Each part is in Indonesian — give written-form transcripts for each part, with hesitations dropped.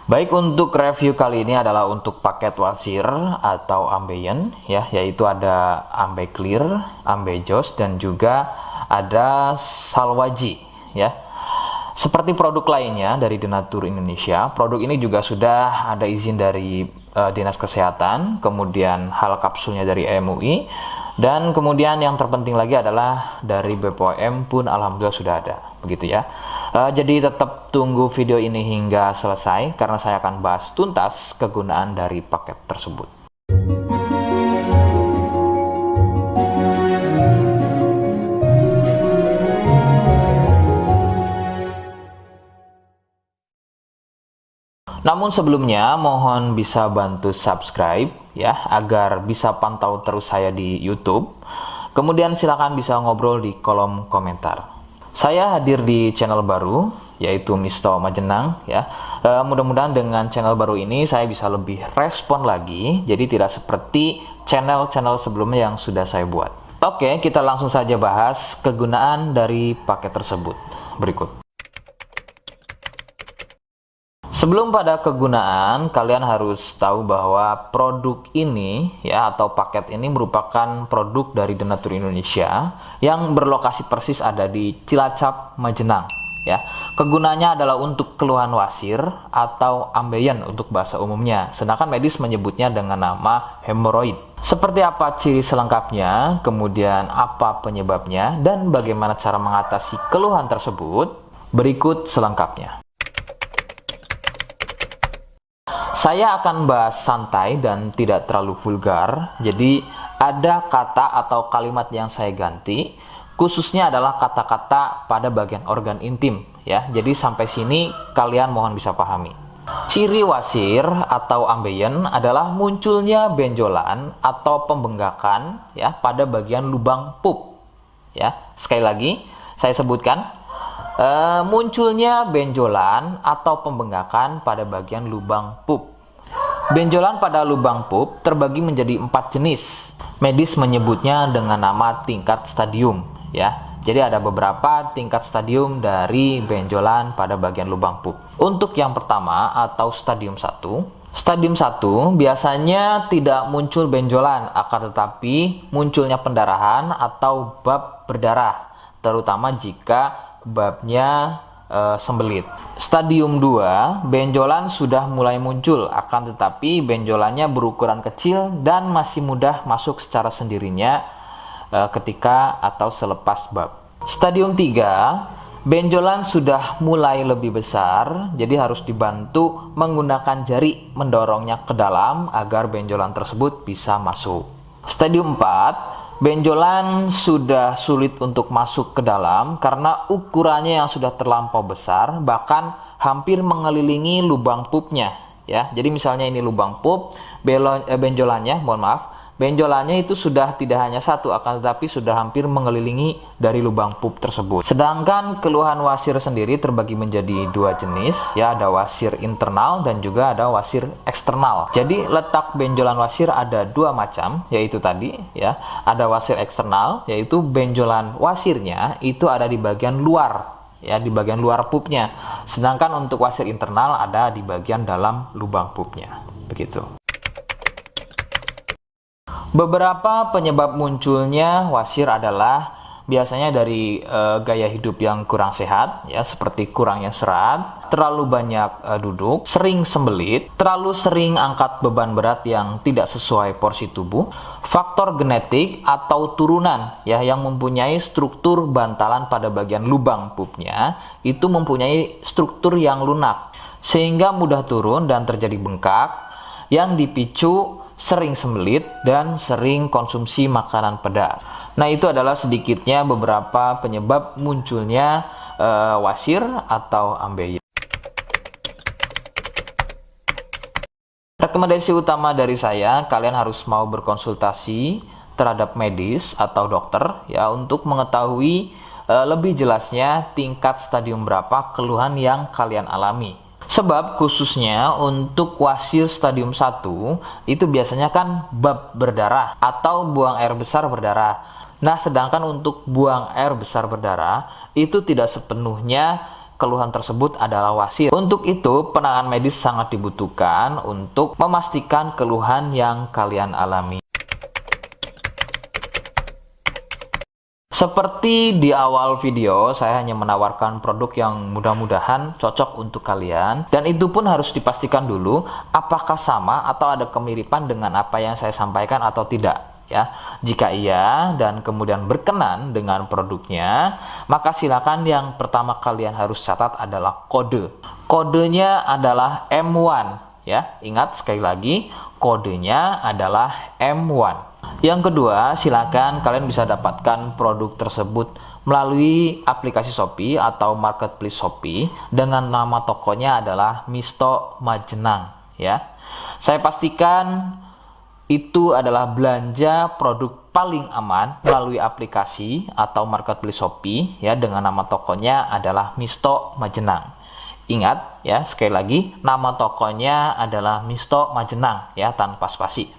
Baik, untuk review kali ini adalah untuk paket wasir atau ambeien ya, yaitu ada ambeclear, ambejos dan juga ada salwaji ya. Seperti produk lainnya dari Denatur Indonesia, produk ini juga sudah ada izin dari Dinas Kesehatan, kemudian hal kapsulnya dari MUI, dan kemudian yang terpenting lagi adalah dari BPOM pun alhamdulillah sudah ada, begitu ya. Jadi tetap tunggu video ini hingga selesai karena saya akan bahas tuntas kegunaan dari paket tersebut. Namun sebelumnya mohon bisa bantu subscribe ya agar bisa pantau terus saya di YouTube. Kemudian silakan bisa ngobrol di kolom komentar. Saya hadir di channel baru yaitu Misto Majenang ya. Mudah-mudahan dengan channel baru ini saya bisa lebih respon lagi. Jadi tidak seperti channel-channel sebelumnya yang sudah saya buat. Oke, kita langsung saja bahas kegunaan dari paket tersebut. Berikut. Sebelum pada kegunaan, kalian harus tahu bahwa produk ini ya atau paket ini merupakan produk dari Denatur Indonesia yang berlokasi persis ada di Cilacap, Majenang ya. Kegunaannya adalah untuk keluhan wasir atau ambeien untuk bahasa umumnya, sedangkan medis menyebutnya dengan nama hemoroid. Seperti apa ciri selengkapnya, kemudian apa penyebabnya, dan bagaimana cara mengatasi keluhan tersebut, berikut selengkapnya. Saya akan bahas santai dan tidak terlalu vulgar, jadi ada kata atau kalimat yang saya ganti, khususnya adalah kata-kata pada bagian organ intim ya. Jadi sampai sini kalian mohon bisa pahami. Ciri wasir atau ambeien adalah munculnya benjolan atau pembengkakan ya pada bagian lubang pup ya. Sekali lagi saya sebutkan, munculnya benjolan atau pembengkakan pada bagian lubang pup. Benjolan pada lubang pup terbagi menjadi 4 jenis. Medis menyebutnya dengan nama tingkat stadium ya. Jadi ada beberapa tingkat stadium dari benjolan pada bagian lubang pup. Untuk yang pertama atau stadium 1, stadium 1 biasanya tidak muncul benjolan, akan tetapi munculnya pendarahan atau bab berdarah, terutama jika babnya sembelit. Stadium 2, benjolan sudah mulai muncul, akan tetapi benjolannya berukuran kecil dan masih mudah masuk secara sendirinya ketika atau selepas bab. Stadium 3, benjolan sudah mulai lebih besar, jadi harus dibantu menggunakan jari mendorongnya ke dalam agar benjolan tersebut bisa masuk. Stadium 4, benjolan sudah sulit untuk masuk ke dalam karena ukurannya yang sudah terlampau besar, bahkan hampir mengelilingi lubang pupnya ya. Jadi misalnya ini lubang pup, benjolannya, benjolannya itu sudah tidak hanya satu, akan tetapi sudah hampir mengelilingi dari lubang pup tersebut. Sedangkan keluhan wasir sendiri terbagi menjadi 2 jenis ya, ada wasir internal dan juga ada wasir eksternal. Jadi letak benjolan wasir ada 2 macam, yaitu tadi ya, ada wasir eksternal yaitu benjolan wasirnya itu ada di bagian luar ya, di bagian luar pupnya. Sedangkan untuk wasir internal ada di bagian dalam lubang pupnya. Begitu. Beberapa penyebab munculnya wasir adalah biasanya dari gaya hidup yang kurang sehat ya, seperti kurangnya serat, terlalu banyak duduk, sering sembelit, terlalu sering angkat beban berat yang tidak sesuai porsi tubuh, faktor genetik atau turunan ya yang mempunyai struktur bantalan pada bagian lubang pupnya itu mempunyai struktur yang lunak sehingga mudah turun dan terjadi bengkak yang dipicu sering sembelit dan sering konsumsi makanan pedas. Nah, itu adalah sedikitnya beberapa penyebab munculnya wasir atau ambeien. Rekomendasi utama dari saya, kalian harus mau berkonsultasi terhadap medis atau dokter ya untuk mengetahui lebih jelasnya tingkat stadium berapa keluhan yang kalian alami. Sebab khususnya untuk wasir stadium 1 itu biasanya kan bab berdarah atau buang air besar berdarah. Nah, sedangkan untuk buang air besar berdarah itu tidak sepenuhnya keluhan tersebut adalah wasir. Untuk itu, penanganan medis sangat dibutuhkan untuk memastikan keluhan yang kalian alami. Seperti di awal video, saya hanya menawarkan produk yang mudah-mudahan cocok untuk kalian. Dan itu pun harus dipastikan dulu apakah sama atau ada kemiripan dengan apa yang saya sampaikan atau tidak. Ya, jika iya dan kemudian berkenan dengan produknya, maka silakan yang pertama kalian harus catat adalah kode. Kodenya adalah M1 ya. Ingat sekali lagi, kodenya adalah M1. Yang kedua, silakan kalian bisa dapatkan produk tersebut melalui aplikasi Shopee atau marketplace Shopee dengan nama tokonya adalah Misto Majenang ya. Saya pastikan itu adalah belanja produk paling aman melalui aplikasi atau marketplace Shopee ya, dengan nama tokonya adalah Misto Majenang. Ingat ya, sekali lagi nama tokonya adalah Misto Majenang ya, tanpa spasi.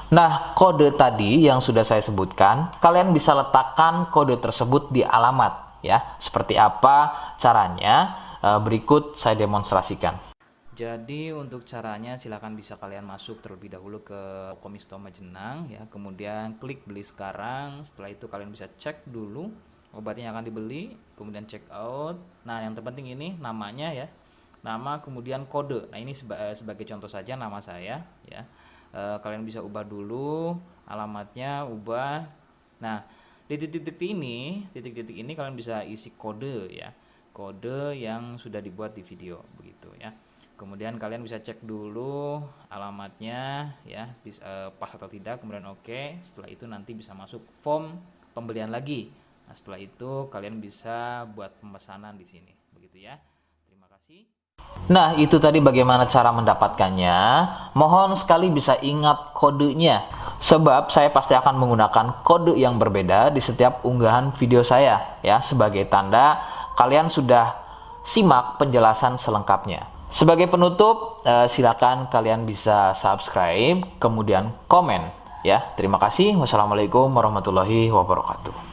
Nah, kode tadi yang sudah saya sebutkan, kalian bisa letakkan kode tersebut di alamat ya. Seperti apa caranya? Berikut saya demonstrasikan. Jadi untuk caranya silahkan bisa kalian masuk terlebih dahulu ke toko Misto Majenang ya, kemudian klik beli sekarang. Setelah itu kalian bisa cek dulu obatnya yang akan dibeli, kemudian check out. Nah, yang terpenting ini namanya ya, nama kemudian kode. Nah, ini sebagai contoh saja nama saya ya. Kalian bisa ubah dulu alamatnya, ubah. Nah, di titik-titik ini kalian bisa isi kode ya, kode yang sudah dibuat di video begitu ya. Kemudian kalian bisa cek dulu alamatnya ya, pas atau tidak, kemudian oke. Setelah itu nanti bisa masuk form pembelian lagi. Nah, setelah itu kalian bisa buat pemesanan di sini begitu ya. Terima kasih. Nah, itu tadi bagaimana cara mendapatkannya. Mohon sekali bisa ingat kodenya, sebab saya pasti akan menggunakan kode yang berbeda di setiap unggahan video saya ya, sebagai tanda kalian sudah simak penjelasan selengkapnya. Sebagai penutup, silakan kalian bisa subscribe, kemudian komen ya. Terima kasih. Wassalamualaikum warahmatullahi wabarakatuh.